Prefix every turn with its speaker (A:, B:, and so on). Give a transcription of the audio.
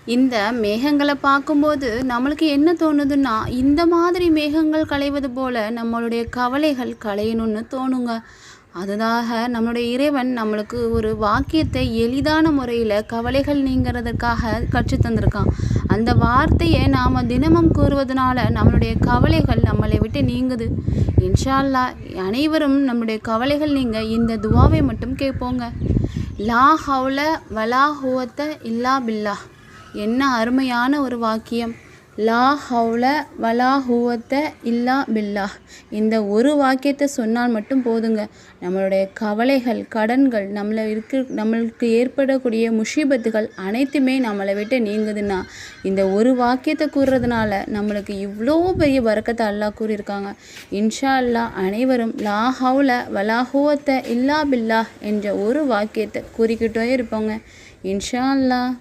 A: இந்த மேகங்கள பார்க்கும்போது நம்மளுக்கு என்ன தோணுதுன்னா, இந்த மாதிரி மேகங்கள் களைவது போல நம்மளுடைய கவலைகள் களையணும்னு தோணுங்க. அதுதாக நம்மளுடைய இறைவன் நம்மளுக்கு ஒரு வாக்கியத்தை எளிதான முறையில கவலைகள் நீங்கிறதுக்காக கற்றுத் தந்திருக்கான். அந்த வார்த்தைய நாம தினமும் கூறுவதனால நம்மளுடைய கவலைகள் நம்மளை விட்டு நீங்குது. இன்ஷா அல்லாஹ் அனைவரும் நம்முடைய கவலைகள் நீங்க இந்த துஆவை மட்டும் கேட்போங்க. லா ஹவுல வலா குவத்த இல்லா பில்லாஹ். என்ன அருமையான ஒரு வாக்கியம்! லா ஹவுல வலா குவத்த இல்லா பில்லாஹ். இந்த ஒரு வாக்கியத்தை சொன்னால் மட்டும் போதுங்க. நம்மளுடைய கவலைகள், கடன்கள், நம்மளுக்கு ஏற்படக்கூடிய முசீபத்துகள் அனைத்துமே நம்மளை விட்டு நீங்குதுன்னா, இந்த ஒரு வாக்கியத்தை கூறுறதுனால நம்மளுக்கு இவ்வளோ பெரிய பரக்கத்தை அல்லாஹ் கூறியிருக்காங்க. இன்ஷா அல்லாஹ் அனைவரும் லா ஹவுல வலா குவத்த இல்லா பில்லாஹ் என்ற ஒரு வாக்கியத்தை கூறிக்கிட்டே இருப்போங்க. இன்ஷா அல்லாஹ்.